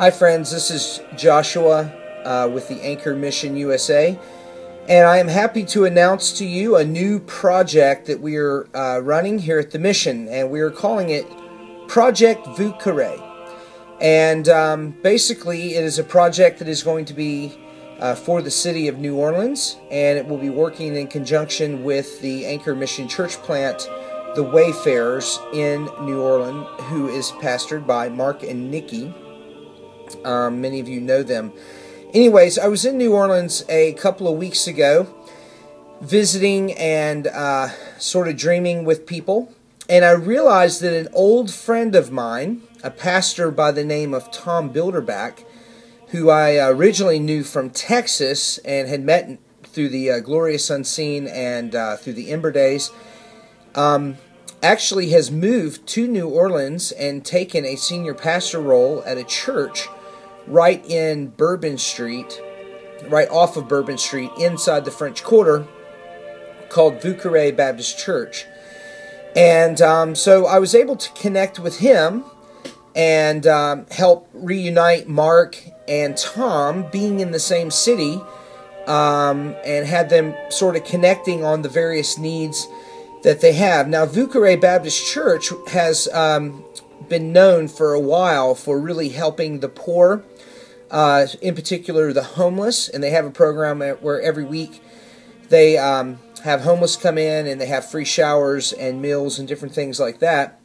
Hi friends, this is Joshua with the Anchor Mission USA, and I am happy to announce to you a new project that we are running here at the mission, and we are calling it Project Vieux Carre. And basically it is a project that is going to be for the city of New Orleans, and it will be working in conjunction with the Anchor Mission church plant, the Wayfarers in New Orleans, who is pastored by Mark and Nikki. Many of you know them. Anyways, I was in New Orleans a couple of weeks ago, visiting and sort of dreaming with people, and I realized that an old friend of mine, a pastor by the name of Tom Bilderback, who I originally knew from Texas and had met through the Glorious Unseen and through the Ember Days, actually has moved to New Orleans and taken a senior pastor role at a church right in Bourbon Street, right off of Bourbon Street, inside the French Quarter, called Vieux Carre Baptist Church. And so I was able to connect with him and help reunite Mark and Tom, being in the same city, and had them sort of connecting on the various needs that they have. Now, Vieux Carre Baptist Church has been known for a while for really helping the poor, in particular the homeless, and they have a program where every week they have homeless come in and they have free showers and meals and different things like that.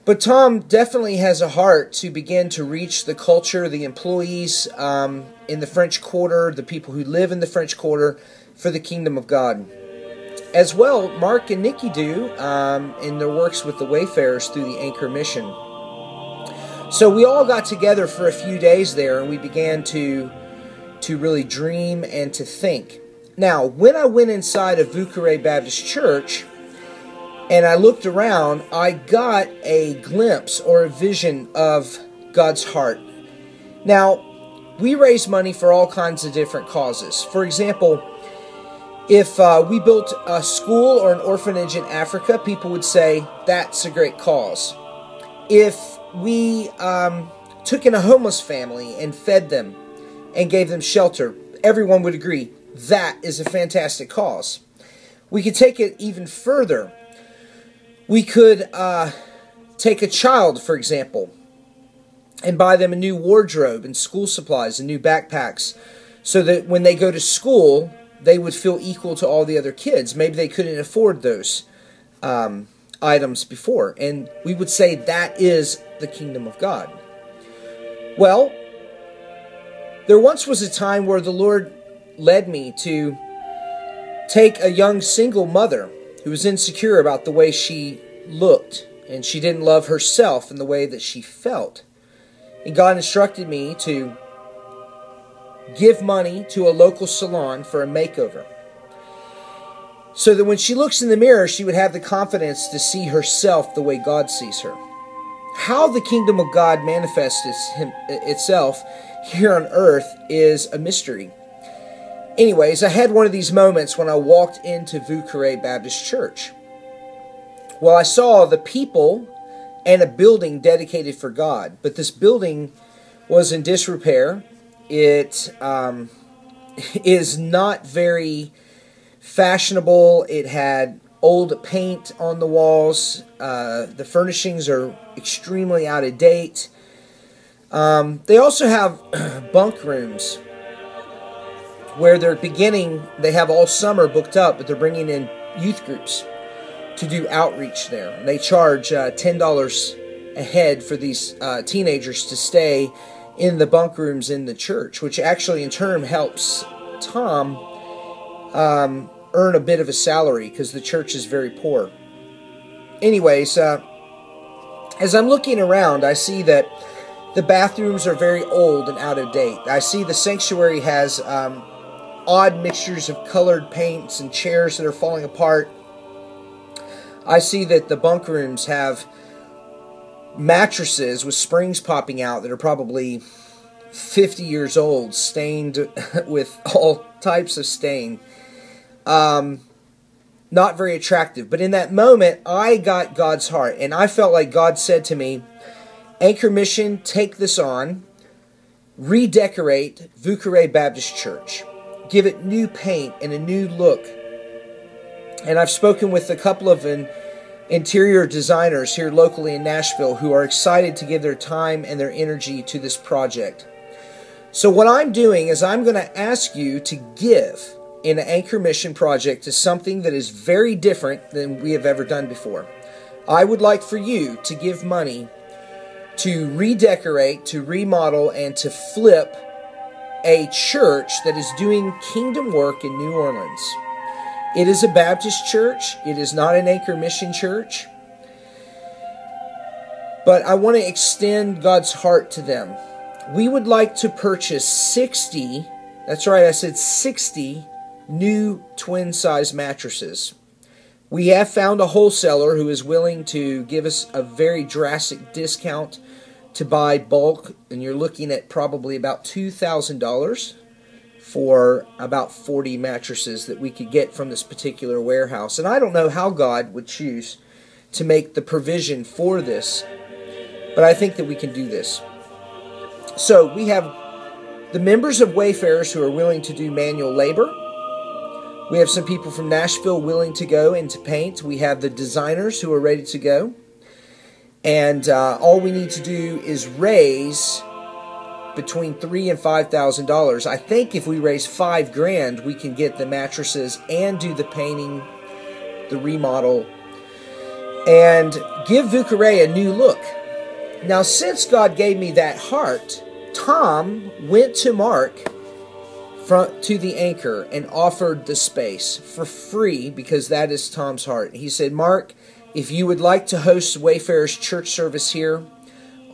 But Tom definitely has a heart to begin to reach the culture, the employees in the French Quarter, the people who live in the French Quarter, for the kingdom of God. As well, Mark and Nikki do in their works with the Wayfarers through the Anchor Mission. So we all got together for a few days there, and we began to really dream and to think. Now, when I went inside of Vieux Carre Baptist Church and I looked around, I got a glimpse or a vision of God's heart. Now, we raise money for all kinds of different causes. For example, if we built a school or an orphanage in Africa, people would say, that's a great cause. If we took in a homeless family and fed them and gave them shelter, everyone would agree, that is a fantastic cause. We could take it even further. We could take a child, for example, and buy them a new wardrobe and school supplies and new backpacks so that when they go to school, they would feel equal to all the other kids. Maybe they couldn't afford those items before. And we would say that is the kingdom of God. Well, there once was a time where the Lord led me to take a young single mother who was insecure about the way she looked, and she didn't love herself in the way that she felt. And God instructed me to give money to a local salon for a makeover, so that when she looks in the mirror, she would have the confidence to see herself the way God sees her. How the kingdom of God manifests itself here on earth is a mystery. Anyways, I had one of these moments when I walked into Vieux Carre Baptist Church. Well, I saw the people and a building dedicated for God, but this building was in disrepair. It is not very fashionable. It had old paint on the walls. The furnishings are extremely out of date. They also have bunk rooms where they have all summer booked up, but they're bringing in youth groups to do outreach there. And they charge $10 a head for these teenagers to stay in the bunk rooms in the church, which actually in turn helps Tom earn a bit of a salary because the church is very poor. Anyways, as I'm looking around, I see that the bathrooms are very old and out of date. I see the sanctuary has odd mixtures of colored paints and chairs that are falling apart. I see that the bunk rooms have mattresses with springs popping out that are probably 50 years old, stained with all types of stain. Not very attractive. But in that moment, I got God's heart, and I felt like God said to me, Anchor Mission, take this on. redecorate Vieux Carre Baptist Church. Give it new paint and a new look. And I've spoken with a couple of interior designers here locally in Nashville who are excited to give their time and their energy to this project. So what I'm doing is I'm going to ask you to give in an Anchor Mission project to something that is very different than we have ever done before. I would like for you to give money to redecorate, to remodel, and to flip a church that is doing kingdom work in New Orleans. It is a Baptist church. It is not an Anchor Mission church. But I want to extend God's heart to them. We would like to purchase 60, that's right, I said 60 new twin-size mattresses. We have found a wholesaler who is willing to give us a very drastic discount to buy bulk, and you're looking at probably about $2,000 for about 40 mattresses that we could get from this particular warehouse. And I don't know how God would choose to make the provision for this, but I think that we can do this. So we have the members of Wayfarers who are willing to do manual labor. We have some people from Nashville willing to go and to paint. We have the designers who are ready to go. And all we need to do is raise between $3,000 and $5,000. I think if we raise $5,000, we can get the mattresses and do the painting, the remodel, and give Vieux Carre a new look. Now, since God gave me that heart, Tom went to Mark to the Anchor and offered the space for free because that is Tom's heart. He said, Mark, if you would like to host Wayfarers church service here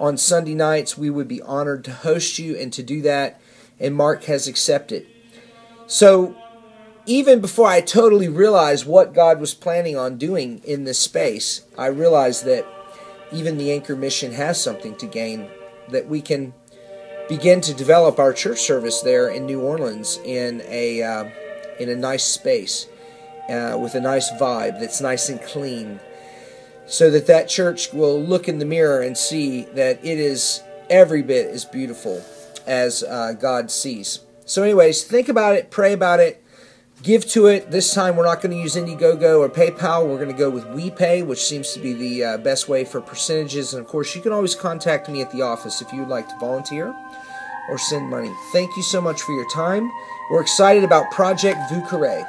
on Sunday nights, we would be honored to host you and to do that. And Mark has accepted. So even before I totally realized what God was planning on doing in this space, I realized that even the Anchor Mission has something to gain, that we can begin to develop our church service there in New Orleans in a nice space with a nice vibe that's nice and clean, so that that church will look in the mirror and see that it is every bit as beautiful as God sees. So anyways, think about it, pray about it, give to it. This time we're not going to use Indiegogo or PayPal. We're going to go with WePay, which seems to be the best way for percentages. And of course, you can always contact me at the office if you would like to volunteer or send money. Thank you so much for your time. We're excited about Project Vieux Carre.